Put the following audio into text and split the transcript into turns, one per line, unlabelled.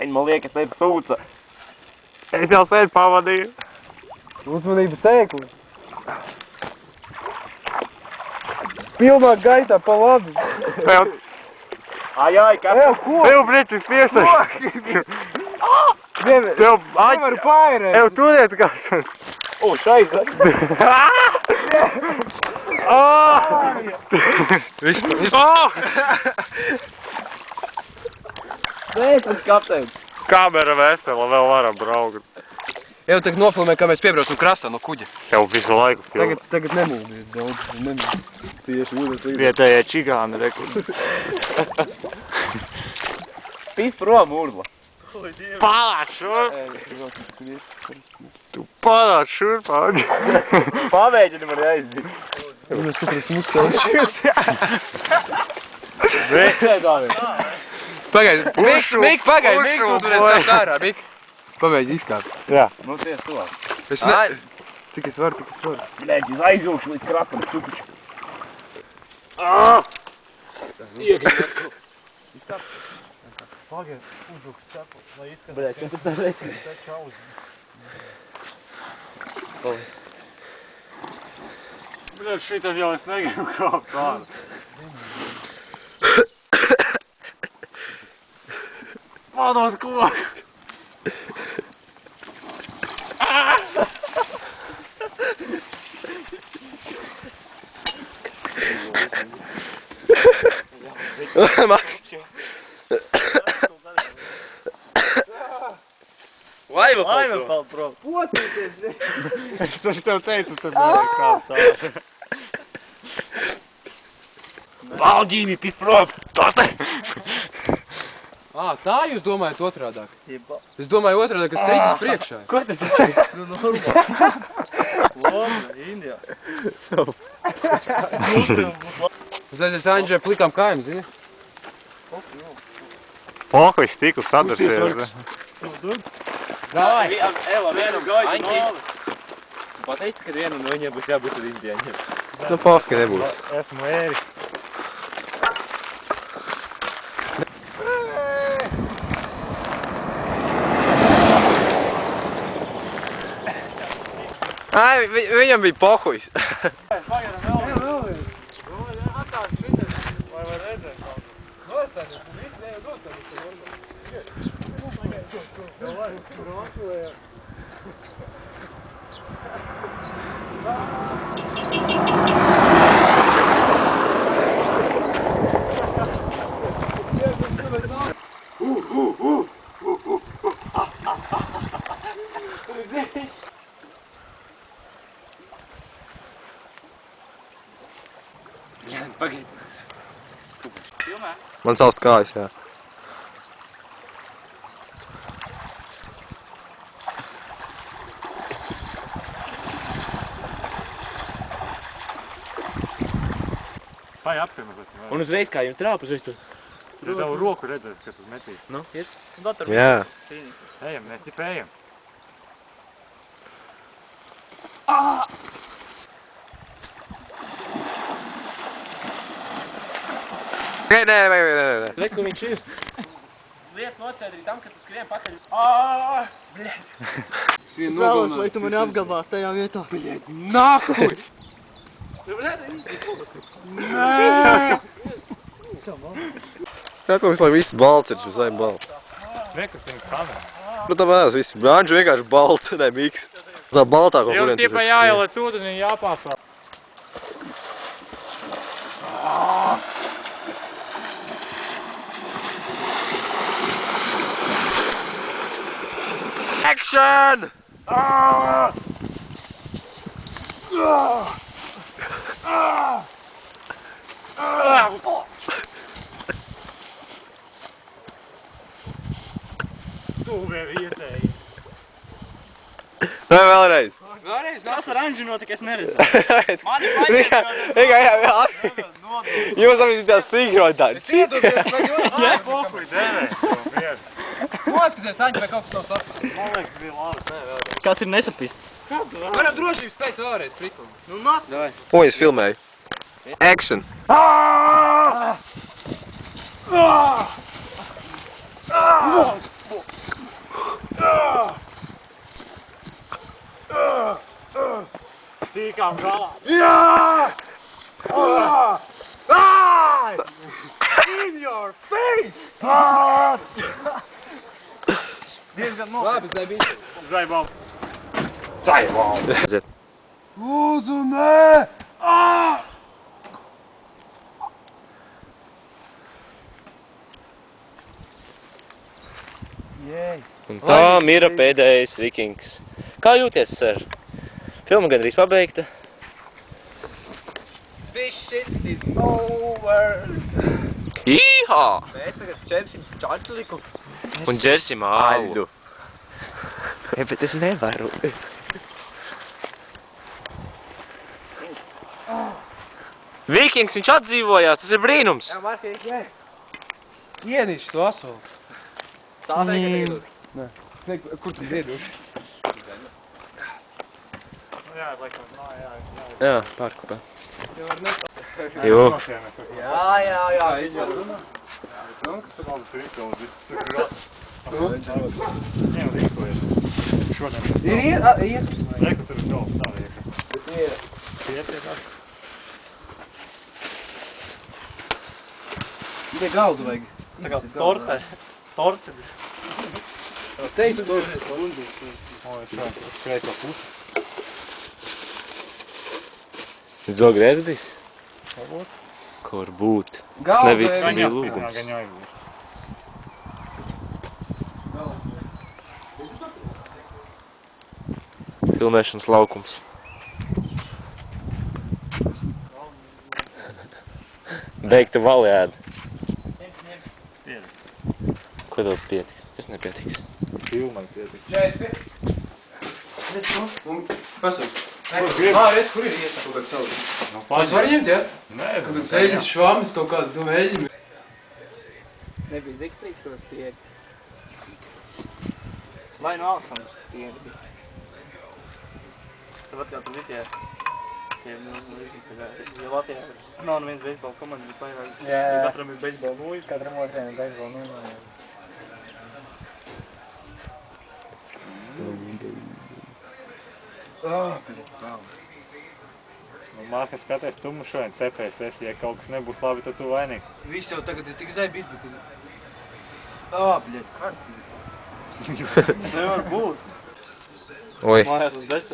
Sen man liekas, te sūca. Es jau sen pavadīju.
Uzmanību sēkli. Pilnā gaitā pa labi.
Ai, kas? Tev brītis piesaist. Tev
nevaru paērēt.
Tev turiet kas. O, šeit.
Viss.
Sveicams, kapteinis.
Kamera vesela, vēl varam braukt.
Jau tagad nofilmē, kā mēs piebraucam krastā no kuģa.
Tev visu laiku filmē.
Tagad nemūdies daudz. Tieši ūdens līdz.
Vietējie čigāni rekur.
Pīs prom, Urla.
Palāc šurp! Tu palāc šurp, Aģi.
Pamēģini man aizdīt.
Mēs skatīsim uzsaučies. Pagaid, Mik, pagaid, Mik, tu tur esi kāpt ārā, Mik. Pamēģi izkāpt.
Jā. Nu, ties to.
Es ne... Cik es varu, tik es varu.
Bļēģi, aizjūkšu līdz krapam, stupiču. Iegribu.
Izkāpt. Pagaid, uzrūks cepu, lai izkāpt.
Bļēģi, kas tu tā reci?
Bļēģi, šitam jau es negribu kāpt ārā. Padod koku!
Laiva palt prom.
Es taču tev teicu, tad nevajag kāpt ārā.
Valdīmi, pis prom!
Tā jūs domājat otrādāk? Es domāju otrādāk, ka striķis priekšā.
Ko tu dari?
Nu, normāli. Lomba, Indijā.
Uz aizies Aņģē plikām kājām, zini?
Pohlis stikls sadarsies.
Davai! Eva, vienu Aņģi. Tu pateici, ka vienu no viņiem būs jābūt ar indiāņiem.
Nu, pofki nebūs.
Esmu Ēriks.
Ai, viņam bija pohujs.
Pagaidām vēl viens. Attāds visas, lai var redzēt kaut ko.
Nostādies, un visi nevar nostādies.
Pagaid. Filmē?
Man salst kājas, jā.
Vai apvienot.
Un uzreiz kā jums trāp uzreiz tu?
Tu tavu roku redzēsi, kad tu metīsi.
Nu, iet.
Jā.
Ejam, mēs cip ejam.
Nē.
Re, ko viņš ir? Liet nocēdrīt tam, kad tu skrien pakaļ. Bļēd.
Es vēlos, lai tu mani apgabā tajā vietā.
Nahuj! Protams, lai viss balts ir, uz lai balts.
Nekustīgs kamera.
Nu, tā vēlas visi. Brāņš vienkārši balts, ne miks. Tā baltā kaut
Jums ķipa jāielēc ūdenī jāpāsā.
Action!
Stūvē vietēji.
Nē, vēlreiz.
Vēlreiz, kas ar Anģi notika, es neredzēju. Mani
Tikai, jūs apīsītās sinhronitātes.
Es iedoties, vai jūs?
Jā, pokuļ, devēt to bieži.
Noskaties, Aņģi, vai kaut kas nav saprast.
Man liekas, bija labi.
Kas ir nesapists?
Varam drošības pēc vēlreiz, prikli.
Nu, nāk.
Davai.
Ko es filmēju? Action.
Tiešām galā.
Jā! Ah! In your face!
Diezgan
Labi, Zaibīši.
Zaibal.
Lūdzu, nē! Ah!
Un tā Mira pēdējais vikings. Kā jūties, sir? Filma gandrīz pabeigta.
This shit is over.
Īhā!
Mēs tagad ķersim čačliku.
Un ģersim ālu.
Bet es nevaru.
Vikings, viņš atdzīvojās, tas ir brīnums.
Jā, Marki.
Ienīši to asolu.
Sāpēja, ka negrūst.
Nē, kur tu griedos?
Jā, laikam, jā.
Jā, pārkopā.
Jau var ne...
Jo.
Jā.
Izjādunā.
Kas ir labi trīkaudzi? Jā, rīkojies. Šodien.
Ir iespējams.
Reku tur ir galvas tā lieka.
Bet ir.
Pietiekās.
Tikai galdu vajag.
Tā kā torte. Torte.
Es teiktu, to
O, es skrēju pa pusi.
Dzo grēzbīs?
Varbūt.
Kur būt? Es
Galda
nevicu,
ir-
bija lūgums.
Gan jāizbūt.
Filmēšanas laukums. Beigta valjāda. Ko tev pietiks? Kas nepietiks?
Filmai pietiek.
Pasaka.
gribi?
Redz, kur ir iespējams kaut kāds salīdz. Tas var ņemt, jā?
Nē,
Kaut kāds eļļas švamis, kaut kādas eļļi.
Nebija Zigfrīds, ko stieri. Vai no Aleksandrs stieri bija. Tāpat kā tur bija tie, ja Latvijā nav neviens beisbola komanda, bet vairāk.
Jā.
Katram ir beisbola nūjas.
Katram otriem ir beisbola nūja.
Mārka skaties, tu mums šodien cepēsies, ja kaut kas nebūs labi, tad tu vainīgs.
Viss jau tagad ir tik zaibīt, bet... Bļaļ, kāds tas ir?
Nevar būt.
Oi.
Mājās uz bezpilsētu.